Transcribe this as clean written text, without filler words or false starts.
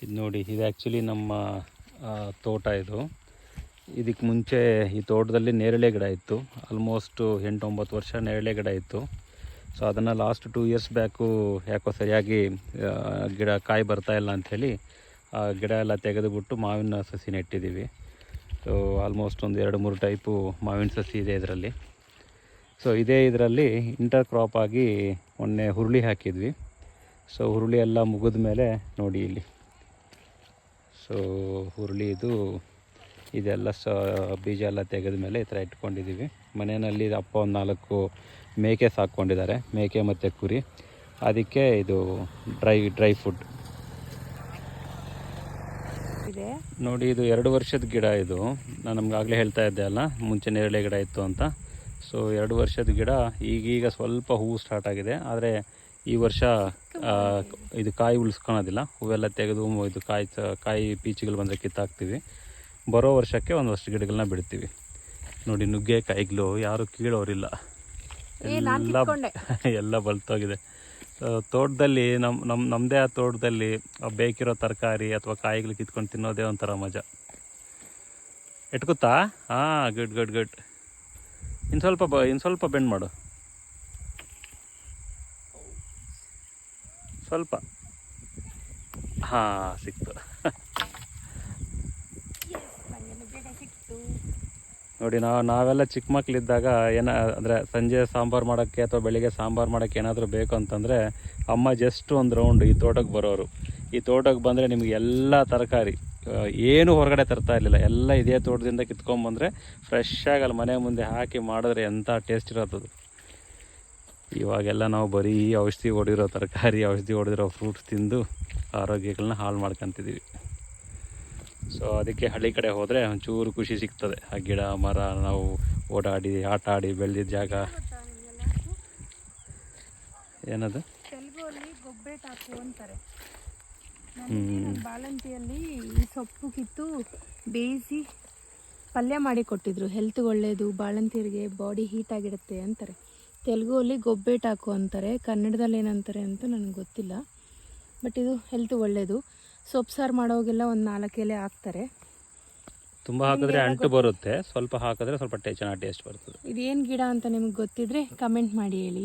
ಇದು ನೋಡಿ, ಇದು ಆ್ಯಕ್ಚುಲಿ ನಮ್ಮ ತೋಟ. ಇದಕ್ಕೆ ಮುಂಚೆ ಈ ತೋಟದಲ್ಲಿ ನೇರಳೆ ಗಿಡ ಇತ್ತು. ಆಲ್ಮೋಸ್ಟು 8-9 ವರ್ಷ ನೇರಳೆ ಗಿಡ ಇತ್ತು. ಸೊ ಅದನ್ನು ಲಾಸ್ಟ್ 2 ಇಯರ್ಸ್ ಬ್ಯಾಕು ಯಾಕೋ ಸರಿಯಾಗಿ ಗಿಡ ಕಾಯಿ ಬರ್ತಾಯಿಲ್ಲ ಅಂಥೇಳಿ ಗಿಡ ಎಲ್ಲ ತೆಗೆದುಬಿಟ್ಟು ಮಾವಿನ ಸಸಿ ನೆಟ್ಟಿದ್ದೀವಿ. ಸೊ ಆಲ್ಮೋಸ್ಟ್ ಒಂದು 2-3 ಟೈಪು ಮಾವಿನ ಸಸಿ ಇದೆ ಇದರಲ್ಲಿ. ಸೊ ಇದರಲ್ಲಿ ಇಂಟರ್ ಕ್ರಾಪ್ ಆಗಿ ಮೊನ್ನೆ ಹುರುಳಿ ಹಾಕಿದ್ವಿ. ಸೊ ಹುರುಳಿ ಎಲ್ಲ ಮುಗಿದ ಮೇಲೆ ನೋಡಿ ಇಲ್ಲಿ. ಸೊ ಹುರುಳಿದು ಇದೆಲ್ಲ ಬೀಜ ಎಲ್ಲ ತೆಗೆದ ಮೇಲೆ ಈ ಥರ ಇಟ್ಕೊಂಡಿದ್ದೀವಿ. ಮನೆಯಲ್ಲಿ ಅಪ್ಪ ಒಂದು 4 ಮೇಕೆ ಸಾಕ್ಕೊಂಡಿದ್ದಾರೆ, ಮೇಕೆ ಮತ್ತು ಕುರಿ. ಅದಕ್ಕೆ ಇದು ಡ್ರೈ ಫುಡ್ ಇದೆ ನೋಡಿ. ಇದು 2 ವರ್ಷದ ಗಿಡ. ಇದು ನಾನು ನಮ್ಗಾಗಲೇ ಹೇಳ್ತಾ ಇದ್ದೆ ಅಲ್ಲ, ಮುಂಚೆ ನೇರಳೆ ಗಿಡ ಇತ್ತು ಅಂತ. ಸೊ 2 ವರ್ಷದ ಗಿಡ ಈಗೀಗ ಸ್ವಲ್ಪ ಹೂವು ಸ್ಟಾರ್ಟ್ ಆಗಿದೆ. ಆದರೆ ಈ ವರ್ಷ ಇದು ಕಾಯಿ ಉಳಿಸ್ಕೊಳೋದಿಲ್ಲ. ಹೂವೆಲ್ಲ ತೆಗೆದು ಇದು ಕಾಯಿ ಪೀಚುಗಳು ಬಂದರೆ ಕಿತ್ತಾಕ್ತೀವಿ. ಬರೋ ವರ್ಷಕ್ಕೆ ಒಂದಷ್ಟು ಗಿಡಗಳನ್ನ ಬಿಡ್ತೀವಿ. ನೋಡಿ, ನುಗ್ಗೆಕಾಯಿಗಳು ಯಾರು ಕೀಳೋರಿಲ್ಲ, ಎಲ್ಲ ಬಲ್ತೋಗಿದೆ. ತೋಟದಲ್ಲಿ ನಮ್ಮದೇ ಆ ತೋಟದಲ್ಲಿ ಬೇಕಿರೋ ತರಕಾರಿ ಅಥವಾ ಕಾಯಿಗಳು ಕಿತ್ಕೊಂಡು ತಿನ್ನೋದೇ ಒಂಥರ ಮಜಾ. ಇಟ್ಕುತ್ತಾ? ಹಾಂ, ಗುಡ್. ಇನ್ನು ಸ್ವಲ್ಪ ಬೆಂಡ್ ಮಾಡು, ಸ್ವಲ್ಪ. ಹಾಂ, ಸಿಕ್ತು. ನೋಡಿ, ನಾವೆಲ್ಲ ಚಿಕ್ಕ ಮಕ್ಕಳಿದ್ದಾಗ ಅಂದರೆ ಸಂಜೆ ಸಾಂಬಾರು ಮಾಡೋಕ್ಕೆ ಅಥವಾ ಬೆಳಿಗ್ಗೆ ಸಾಂಬಾರು ಮಾಡೋಕ್ಕೆ ಏನಾದರೂ ಬೇಕು ಅಂತಂದರೆ ಅಮ್ಮ ಜಸ್ಟ್ ಒಂದು ರೌಂಡ್ ಈ ತೋಟಕ್ಕೆ ಬರೋರು. ಈ ತೋಟಕ್ಕೆ ಬಂದರೆ ನಿಮಗೆ ಎಲ್ಲ ತರಕಾರಿ ಏನು ಹೊರಗಡೆ ತರ್ತಾ ಇರಲಿಲ್ಲ, ಎಲ್ಲ ಇದೇ ತೋಟದಿಂದ ಕಿತ್ಕೊಂಡ್ಬಂದರೆ ಫ್ರೆಶ್ಶಾಗಿ ಅಲ್ಲಿ ಮನೆ ಮುಂದೆ ಹಾಕಿ ಮಾಡಿದ್ರೆ ಎಂಥ ಟೇಸ್ಟ್ ಇರೋದು. ಇವಾಗೆಲ್ಲ ನಾವು ಬರೀ ಔಷಧಿ ಹೊಡಿರೋ ತರಕಾರಿ, ಔಷಧಿ ಹೊಡೆದಿರೋ ಫ್ರೂಟ್ಸ್ ತಿಂದು ಆರೋಗ್ಯಗಳನ್ನ ಹಾಳು ಮಾಡ್ಕೊತಿದ್ದೀವಿ. ಸೊ ಅದಕ್ಕೆ ಹಳ್ಳಿ ಕಡೆ ಹೋದರೆ ಒಂಚೂರು ಖುಷಿ ಸಿಗ್ತದೆ. ಆ ಗಿಡ ಮರ ನಾವು ಓಡಾಡಿ ಆಟ ಆಡಿ ಬೆಳೆದಿದ್ದ ಜಾಗ. ಏನದು? ತೆಲುಗಲ್ಲಿ ಗೊಬ್ಬೆಟ್ ಹಾಕು ಅಂತಾರೆ. ಬಾಳಂತಿಯಲ್ಲಿ ಈ ಸೊಪ್ಪು ಕಿತ್ತು ಬೇಯಿಸಿ ಪಲ್ಯ ಮಾಡಿ ಕೊಟ್ಟಿದ್ರು. ಹೆಲ್ತ್ಗೆ ಒಳ್ಳೆಯದು, ಬಾಳಂತಿಯರಿಗೆ ಬಾಡಿ ಹೀಟ್ ಆಗಿರುತ್ತೆ ಅಂತಾರೆ. ತೆಲುಗಲ್ಲಿ ಗೊಬ್ಬೆಟ್ ಹಾಕು ಅಂತಾರೆ. ಕನ್ನಡದಲ್ಲಿ ಏನಂತಾರೆ ಅಂತ ನನಗೆ ಗೊತ್ತಿಲ್ಲ. ಬಟ್ ಇದು ಹೆಲ್ತ್ ಒಳ್ಳೆಯದು. ಸೊಪ್ಪು ಸಾರು ಮಾಡೋವಾಗೆಲ್ಲ ಒಂದು 4 ಎಲೆ ಹಾಕ್ತಾರೆ. ತುಂಬ ಹಾಕಿದ್ರೆ ಅಂಟು ಬರುತ್ತೆ, ಸ್ವಲ್ಪ ಹಾಕಿದ್ರೆ ಸ್ವಲ್ಪ ಚೆನ್ನಾಗಿ ಟೇಸ್ಟ್ ಬರ್ತದೆ. ಇದೇನು ಗಿಡ ಅಂತ ನಿಮಗೆ ಗೊತ್ತಿದ್ರೆ ಕಮೆಂಟ್ ಮಾಡಿ ಹೇಳಿ.